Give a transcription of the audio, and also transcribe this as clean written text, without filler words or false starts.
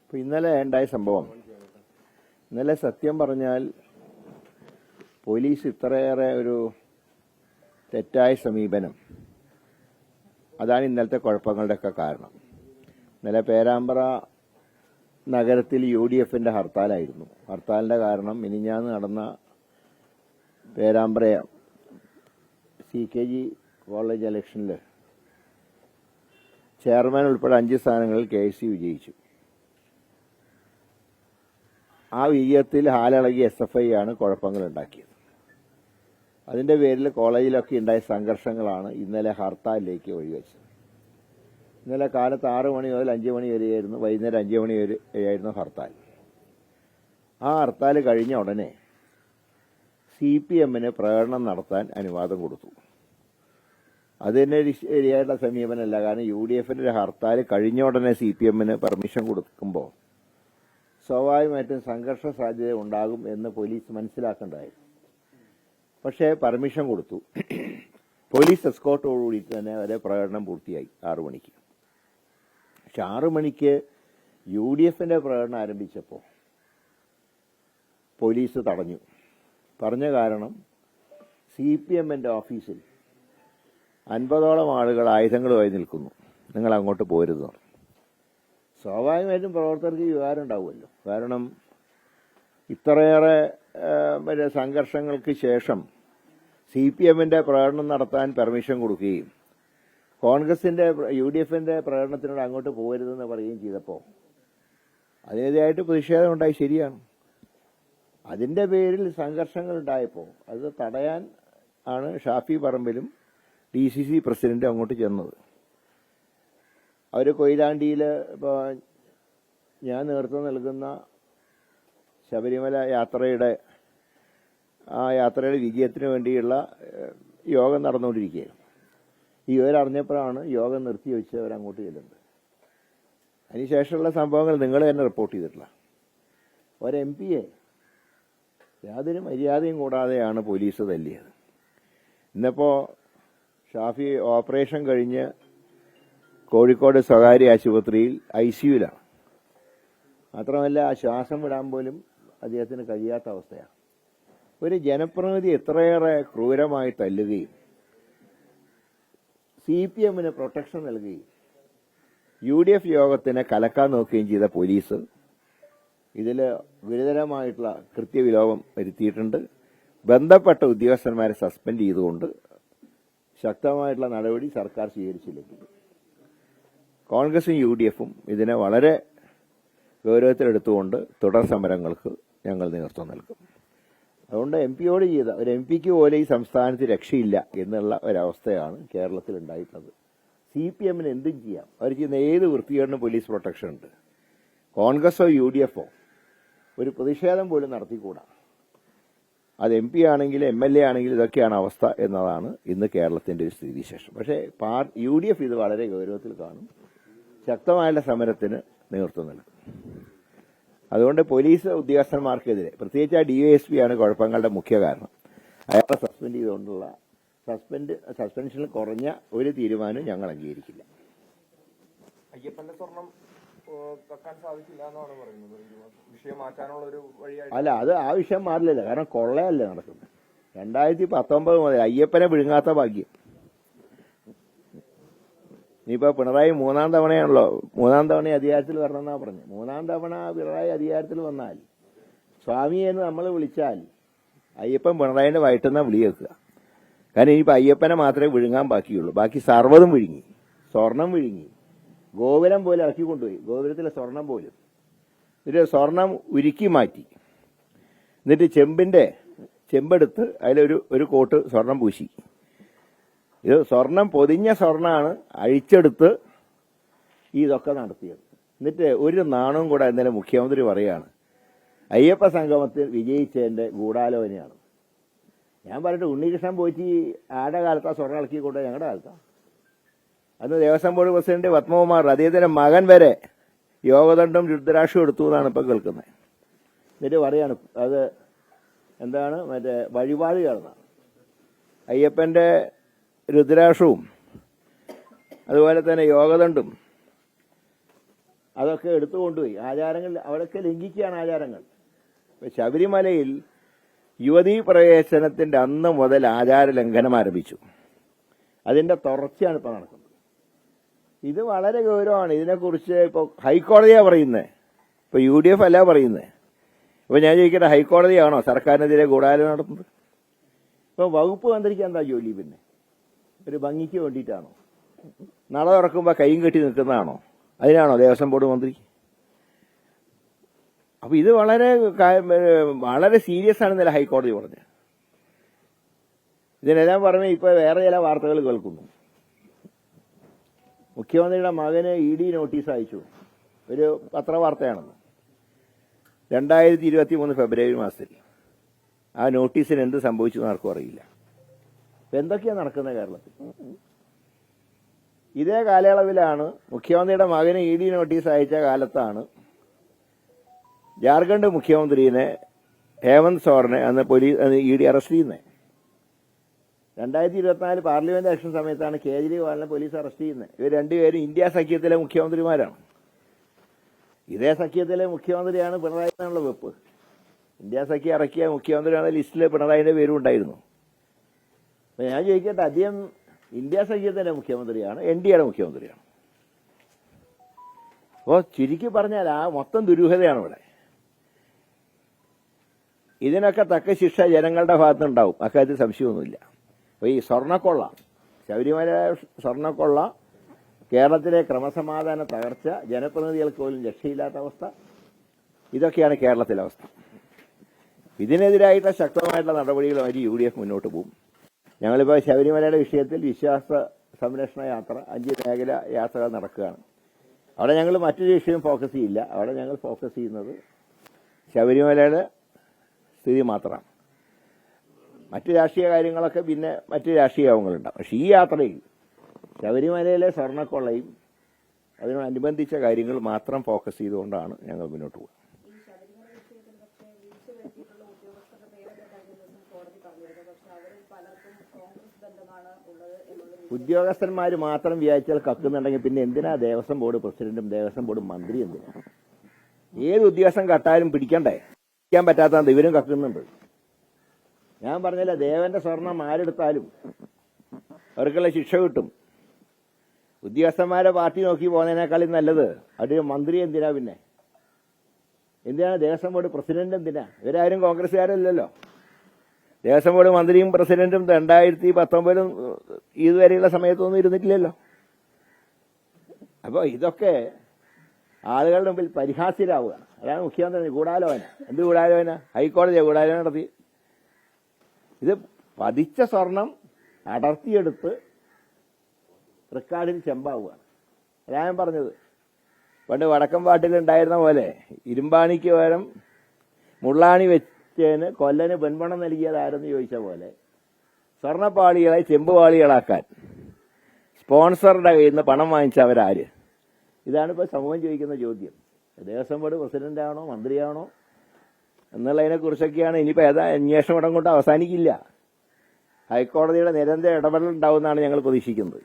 അപ്പോൾ ഇന്നലെ ഉണ്ടായ സംഭവം, ഇന്നലെ സത്യം പറഞ്ഞാൽ പോലീസ് ഇത്രയേറെ ഒരു തെറ്റായ സമീപനം, അതാണ് ഇന്നലത്തെ കുഴപ്പങ്ങളുടെയൊക്കെ കാരണം. ഇന്നലെ പേരാമ്പ്ര നഗരത്തിൽ UDF-ന്റെ ഹർത്താലായിരുന്നു. ഹർത്താലിന്റെ കാരണം മിനിഞ്ഞാന്ന് നടന്ന പേരാമ്പ്ര CKG കോളേജ് ഇലക്ഷനിൽ ചെയർമാൻ ഉൾപ്പെടെ 5 സ്ഥാനങ്ങളിൽ KSU വിജയിച്ചു. ആ വിജയത്തിൽ ഹാലിളകിയ SFI ആണ് കുഴപ്പങ്ങൾ ഉണ്ടാക്കിയത്. അതിന്റെ പേരിൽ കോളേജിലൊക്കെ ഉണ്ടായ സംഘർഷങ്ങളാണ് ഇന്നലെ ഹർത്താലിലേക്ക് വഴിവെച്ചത്. ഇന്നലെ കാലത്ത് 6 മണി മുതൽ 5 മണി വരെയായിരുന്നു, വൈകുന്നേരം 5 മണി വരെയായിരുന്നു ഹർത്താൽ. ആ ഹർത്താൽ കഴിഞ്ഞ ഉടനെ CPM-ന് പ്രകടനം നടത്താൻ അനുവാദം കൊടുത്തു. അത് തന്നെ ശരിയായിട്ടുള്ള സമീപനമല്ല. കാരണം UDF-ന്റെ ഹർത്താൽ കഴിഞ്ഞ ഉടനെ CPM-ന് പെർമിഷൻ കൊടുക്കുമ്പോൾ സ്വാഭാവികമായിട്ടും സംഘർഷ സാധ്യത ഉണ്ടാകും എന്ന് പോലീസ് മനസ്സിലാക്കേണ്ടതായിരുന്നു. പക്ഷേ പെർമിഷൻ കൊടുത്തു. പോലീസ് എസ്കോർട്ടോടുകൂടി തന്നെ അവരെ പ്രകടനം പൂർത്തിയായി 6 മണിക്ക്. പക്ഷെ 6 മണിക്ക് UDF-ന്റെ പ്രകടനം ആരംഭിച്ചപ്പോൾ പോലീസ് തടഞ്ഞു. പറഞ്ഞ കാരണം CPM-ന്റെ ഓഫീസിൽ 50ഓളം ആളുകൾ ആയുധങ്ങളുമായി നിൽക്കുന്നു, നിങ്ങൾ അങ്ങോട്ട് പോരുത്. സ്വാഭാവികമായിട്ടും പ്രവർത്തകർക്ക് വികാരം ഉണ്ടാവുമല്ലോ. കാരണം ഇത്രയേറെ സംഘർഷങ്ങൾക്ക് ശേഷം CPM-ന്റെ പ്രകടനം നടത്താൻ പെർമിഷൻ കൊടുക്കുകയും കോൺഗ്രസിന്റെ UDF-ന്റെ പ്രകടനത്തിനോട് അങ്ങോട്ട് പോകരുതെന്ന് പറയുകയും ചെയ്തപ്പോൾ അതിനെതിരായിട്ട് പ്രതിഷേധം ഉണ്ടായി. ശരിയാണ്. അതിന്റെ പേരിൽ സംഘർഷങ്ങൾ ഉണ്ടായപ്പോൾ അത് തടയാൻ ആണ് ഷാഫി പറമ്പിലും DCC പ്രസിഡന്റും അങ്ങോട്ട് ചെന്നത്. അവർ കൊയിലാണ്ടിയിൽ ഇപ്പോൾ ഞാൻ നേതൃത്വം നൽകുന്ന ശബരിമല യാത്രയുടെ വിജയത്തിന് വേണ്ടിയുള്ള യോഗം നടന്നുകൊണ്ടിരിക്കുകയാണ്. ഈ വിവരറിഞ്ഞപ്പോഴാണ് യോഗം നിർത്തിവെച്ച് അവരങ്ങോട്ട് ചെല്ലുന്നത്. അതിനുശേഷമുള്ള സംഭവങ്ങൾ നിങ്ങൾ തന്നെ റിപ്പോർട്ട് ചെയ്തിട്ടില്ല. ഒരു MP-യെ യാതൊരു മര്യാദയും കൂടാതെയാണ് പോലീസ് തല്ലിയത്. ഇന്നിപ്പോൾ ഷാഫി ഓപ്പറേഷൻ കഴിഞ്ഞ് കോഴിക്കോട് സ്വകാര്യ ആശുപത്രിയിൽ ICU-ലാണ്. മാത്രമല്ല ശ്വാസം വിടാൻ പോലും അദ്ദേഹത്തിന് കഴിയാത്ത അവസ്ഥയാണ്. ഒരു ജനപ്രതിനിധി എത്രയേറെ ക്രൂരമായി തല്ലുകയും CPM-ന് പ്രൊട്ടക്ഷൻ നൽകുകയും UDF യോഗത്തിനെ കലക്കാൻ നോക്കുകയും ചെയ്ത പോലീസ് ഇതിൽ ഗുരുതരമായിട്ടുള്ള കൃത്യവിലോപം വരുത്തിയിട്ടുണ്ട്. ബന്ധപ്പെട്ട ഉദ്യോഗസ്ഥന്മാരെ സസ്പെൻഡ് ചെയ്തുകൊണ്ട് ശക്തമായിട്ടുള്ള നടപടി സർക്കാർ സ്വീകരിച്ചില്ലെങ്കിൽ കോൺഗ്രസും UDF-ഉം ഇതിനെ വളരെ ഗൗരവത്തിലെടുത്തുകൊണ്ട് തുടർ സമരങ്ങൾക്ക് ഞങ്ങൾ നേതൃത്വം നൽകും. അതുകൊണ്ട് MP-യോട് ചെയ്ത ഒരു MP-ക്ക് പോലെ ഈ സംസ്ഥാനത്ത് രക്ഷയില്ല എന്നുള്ള ഒരവസ്ഥയാണ് കേരളത്തിൽ ഉണ്ടായിട്ടുള്ളത്. CPM-ന് എന്തും ചെയ്യാം. അവർ ചെയ്യുന്ന ഏത് വൃത്തികേടിനും പോലീസ് പ്രൊട്ടക്ഷൻ ഉണ്ട്. കോൺഗ്രസോ UDF-ഓ ഒരു പ്രതിഷേധം പോലും നടത്തിക്കൂടാ. അത് MP ആണെങ്കിലും MLA ആണെങ്കിലും ഇതൊക്കെയാണ് അവസ്ഥ എന്നതാണ് ഇന്ന് കേരളത്തിന്റെ ഒരു സ്ഥിതിവിശേഷം. പക്ഷേ UDF ഇത് വളരെ ഗൗരവത്തിൽ കാണും. ശക്തമായുള്ള സമരത്തിന് നേതൃത്വം നൽകും. അതുകൊണ്ട് പോലീസ് ഉദ്യോഗസ്ഥന്മാർക്കെതിരെ പ്രത്യേകിച്ച് DYSP ആണ് കുഴപ്പങ്ങളുടെ മുഖ്യ കാരണം. അയാളെ സസ്പെൻഡ് ചെയ്തുകൊണ്ടുള്ള സസ്പെൻഷനിൽ കുറഞ്ഞ ഒരു തീരുമാനം ഞങ്ങൾ അംഗീകരിക്കില്ല. അയ്യപ്പന്റെ സ്വർണം കക്കാൻ സാധിക്കില്ല എന്നാണ് പറയുന്നത്. വിഷയം മാറ്റാനുള്ള ഒരു വഴിയായി അല്ല, അത് ആ വിഷയം മാറില്ലല്ലോ. കാരണം കൊള്ളയല്ലേ നടക്കുന്നത്. 2019 മുതൽ അയ്യപ്പനെ വിഴുങ്ങാത്ത ഭാഗ്യം. ഇനിയിപ്പോൾ പിണറായി 3ാം തവണയാണല്ലോ, 3ാം തവണ അധികാരത്തിൽ വരണമെന്നാ പറഞ്ഞു. 3ാം തവണ പിണറായി അധികാരത്തിൽ വന്നാൽ സ്വാമിയെന്ന് നമ്മൾ വിളിച്ചാൽ അയ്യപ്പൻ പിണറായിന്റെ വയറ്റുന്ന വിളി വെക്കുക. കാരണം ഇനിയിപ്പോൾ അയ്യപ്പനെ മാത്രമേ വിഴുങ്ങാൻ ബാക്കിയുള്ളൂ. ബാക്കി സർവ്വതും വിഴുങ്ങി. സ്വർണം വിഴുങ്ങി. ഗോപുരം പോലെ ഇറക്കി കൊണ്ടുപോയി. ഗോപുരത്തിലെ സ്വർണം പോലും. എന്നിട്ട് സ്വർണം ഉരുക്കി മാറ്റി. എന്നിട്ട് ചെമ്പെടുത്ത് അതിലൊരു കോട്ട് സ്വർണം പൂശി. ഇത് സ്വർണം പൊതിഞ്ഞ സ്വർണ്ണമാണ് അഴിച്ചെടുത്ത് ഇതൊക്കെ നടത്തിയത്. എന്നിട്ട് ഒരു നാണവും കൂടെ ഇന്നലെ മുഖ്യമന്ത്രി പറയാണ് അയ്യപ്പ സംഗമത്തിൽ വിജയിച്ചതിന്റെ ഗൂഢാലോചനയാണ്. ഞാൻ പറഞ്ഞിട്ട് ഉണ്ണികൃഷ്ണൻ പോറ്റി ആരുടെ കാലത്താ സ്വർണ്ണം ഇളക്കിക്കൊണ്ട്? ഞങ്ങളുടെ കാലത്താ. അന്ന് ദേവസ്വം ബോർഡ് പ്രസിഡന്റ് പത്മകുമാർ അദ്ദേഹത്തിന്റെ മകൻ വരെ യോഗദണ്ഡും രുദ്രാക്ഷവും എടുത്തു എന്നാണ് ഇപ്പം കേൾക്കുന്നത്. എന്നിട്ട് പറയാണ് അത് എന്താണ് വഴിപാട് ചേർന്നാണ്. അയ്യപ്പന്റെ രുദ്രാക്ഷവും അതുപോലെ തന്നെ യോഗദണ്ഡും അതൊക്കെ എടുത്തു കൊണ്ടുപോയി. ആചാരങ്ങൾ അവിടെയൊക്കെ ലംഘിക്കുകയാണ് ആചാരങ്ങൾ. ഇപ്പൊ ശബരിമലയിൽ യുവതീ പ്രവേശനത്തിന്റെ അന്ന് മുതൽ ആചാര ലംഘനം ആരംഭിച്ചു. അതിന്റെ തുടർച്ചയാണ് ഇപ്പോൾ നടക്കുന്നത്. ഇത് വളരെ ഗൗരവമാണ്. ഇതിനെക്കുറിച്ച് ഇപ്പോൾ ഹൈക്കോടതിയാണ് പറയുന്നത്, ഇപ്പോൾ UDF അല്ല പറയുന്നത്. ഇപ്പോൾ ഞാൻ ചോദിക്കട്ടെ, ഹൈക്കോടതിയാണോ സർക്കാരിനെതിരെ ഗൂഢാലോചന നടത്തുന്നത്? ഇപ്പോൾ വകുപ്പ് മന്ത്രിക്ക് എന്താ ജോലി? പിന്നെ ഒരു ഭംഗിക്ക് വേണ്ടിയിട്ടാണോ? നട തുറക്കുമ്പോൾ കൈയും കെട്ടി നിൽക്കുന്നതാണോ? അതിനാണോ ദേവസ്വം ബോർഡ് മന്ത്രി? അപ്പൊ ഇത് വളരെ സീരിയസ് ആണെന്നല്ല ഹൈക്കോടതി പറഞ്ഞത്. ഇതിനെല്ലാം പറഞ്ഞ് ഇപ്പൊ വേറെ ചില വാർത്തകൾ കേൾക്കുന്നു. മുഖ്യമന്ത്രിയുടെ മകന് ED നോട്ടീസ് അയച്ചു. ഒരു പത്രവാർത്തയാണെന്ന്. 2023 ഫെബ്രുവരി മാസത്തിൽ ആ നോട്ടീസിന് എന്ത് സംഭവിച്ചു എന്ന് ആർക്കും അറിയില്ല. എന്തൊക്കെയാണ് നടക്കുന്നത് കേരളത്തിൽ? ഇതേ കാലയളവിലാണ് മുഖ്യമന്ത്രിയുടെ മകന് ED നോട്ടീസ് അയച്ച കാലത്താണ് ജാർഖണ്ഡ് മുഖ്യമന്ത്രിനെ ഹേമന്ത് സോറനെ അന്ന് ED അറസ്റ്റ് ചെയ്യുന്നത്. 2024 പാർലമെന്റ് ഇലക്ഷൻ സമയത്താണ് കേജ്രിവാളിനെ പോലീസ് അറസ്റ്റ് ചെയ്യുന്നത്. ഇവർ രണ്ടുപേരും ഇന്ത്യ സഖ്യത്തിലെ മുഖ്യമന്ത്രിമാരാണ്. ഇതേ സഖ്യത്തിലെ മുഖ്യമന്ത്രിയാണ് പിണറായി എന്നുള്ള വെപ്പ്. ഇന്ത്യ സഖ്യം ഇറക്കിയ മുഖ്യമന്ത്രിയാണ് ലിസ്റ്റിൽ പിണറായിന്റെ പേരും ഉണ്ടായിരുന്നു. അപ്പൊ ഞാൻ ചോദിക്കട്ടെ, അദ്ദേഹം ഇന്ത്യ സഖ്യത്തിന്റെ മുഖ്യമന്ത്രിയാണ്, NDAയുടെ മുഖ്യമന്ത്രിയാണ്. അപ്പോൾ ചുരുക്കി പറഞ്ഞാൽ ആ മൊത്തം ദുരൂഹതയാണ് ഇവിടെ. ഇതിനൊക്കെ തക്ക ശിക്ഷ ജനങ്ങളുടെ ഭാഗത്തുനിന്നുണ്ടാവും, അക്കാര്യത്തിൽ സംശയമൊന്നുമില്ല. അപ്പോൾ ഈ സ്വർണ്ണക്കൊള്ള, ശബരിമല സ്വർണ്ണക്കൊള്ള, കേരളത്തിലെ ക്രമസമാധാന തകർച്ച, ജനപ്രതിനിധികൾക്ക് പോലും രക്ഷയില്ലാത്ത അവസ്ഥ, ഇതൊക്കെയാണ് കേരളത്തിലെ അവസ്ഥ. ഇതിനെതിരായിട്ടുള്ള ശക്തമായിട്ടുള്ള നടപടികളുമായി UDF മുന്നോട്ട് പോകും. ഞങ്ങളിപ്പോൾ ശബരിമലയുടെ വിഷയത്തിൽ വിശ്വാസ സംരക്ഷണ യാത്ര 5 മേഖല യാത്രകൾ നടക്കുകയാണ്. അവിടെ ഞങ്ങൾ മറ്റൊരു വിഷയം ഫോക്കസ് ചെയ്യില്ല. അവിടെ ഞങ്ങൾ ഫോക്കസ് ചെയ്യുന്നത് ശബരിമലയുടെ സ്ഥിതി മാത്രമാണ്. മറ്റ് രാഷ്ട്രീയ കാര്യങ്ങളൊക്കെ പിന്നെ മറ്റ് രാഷ്ട്രീയ യോഗങ്ങളുണ്ടാവും. പക്ഷേ ഈ യാത്രയിൽ ശബരിമലയിലെ സ്വർണ്ണക്കൊള്ളയും അതിനോടനുബന്ധിച്ച കാര്യങ്ങൾ മാത്രം ഫോക്കസ് ചെയ്തുകൊണ്ടാണ് ഞങ്ങൾ മുന്നോട്ട് പോകുന്നത്. ഉദ്യോഗസ്ഥന്മാർ മാത്രം വിചാരിച്ചാൽ കക്കുന്നുണ്ടെങ്കിൽ പിന്നെ എന്തിനാ ദേവസ്വം ബോർഡ് പ്രസിഡന്റും ദേവസ്വം ബോർഡ് മന്ത്രി? എന്തിനാ? ഏത് ഉദ്യോഗസ്ഥൻ കട്ടാലും പിടിക്കണ്ടേ? പിടിക്കാൻ പറ്റാത്ത ഇവരും കക്കുന്നുണ്ട്. ഞാൻ പറഞ്ഞില്ല, ദേവന്റെ സ്വർണം ആരെടുത്താലും അവർക്കുള്ള ശിക്ഷ കിട്ടും. ഉദ്യോഗസ്ഥന്മാരെ പാർട്ടി നോക്കി പോകുന്നതിനേക്കാളും നല്ലത് അത് മന്ത്രി എന്തിനാ? പിന്നെ എന്തിനാണ് ദേവസ്വം ബോർഡ് പ്രസിഡന്റ്? എന്തിനാ? ഇവരാരും കോൺഗ്രസ്സുകാരല്ലല്ലോ. ദേവസ്വം ബോർഡ് മന്ത്രിയും പ്രസിഡന്റും 2019 ഇതുവരെയുള്ള സമയത്തൊന്നും ഇരുന്നിട്ടില്ലല്ലോ. അപ്പോൾ ഇതൊക്കെ ആളുകളുടെ മുമ്പിൽ പരിഹാസ്യരാവുകയാണ്. അതാണ് മുഖ്യമന്ത്രി ഗൂഢാലോചന. എന്ത് ഗൂഢാലോചന? ഹൈക്കോടതിയെ ഗൂഢാലോചന നടത്തി. ഇത് പതിച്ച സ്വർണം അടർത്തിയെടുത്ത് റെക്കാർഡിൽ ചെമ്പാവുകയാണ്. അതാ ഞാൻ പറഞ്ഞത്, പണ്ട് വടക്കം പാട്ടിലുണ്ടായിരുന്ന പോലെ ഇരുമ്പാണിക്ക് പകരം മുള്ളാണി വെച്ചതിന് കൊല്ലന് പെൺപണം നൽകിയതാരെന്ന് ചോദിച്ച പോലെ സ്വർണ്ണപ്പാളികളെ ചെമ്പുപാളികളാക്കാൻ സ്പോൺസറുടെ കയ്യിൽ നിന്ന് പണം വാങ്ങിച്ചവരാര്? ഇതാണിപ്പോൾ സമൂഹം ചോദിക്കുന്ന ചോദ്യം. ദേവസ്വം ബോർഡ് പ്രസിഡന്റാണോ മന്ത്രിയാണോ എന്നുള്ളതിനെക്കുറിച്ചൊക്കെയാണ്. ഇനിയിപ്പോൾ അന്വേഷണം കൊണ്ട് അവസാനിക്കില്ല. ഹൈക്കോടതിയുടെ നിരന്തര ഇടപെടൽ ഉണ്ടാവുമെന്നാണ് ഞങ്ങൾ പ്രതീക്ഷിക്കുന്നത്.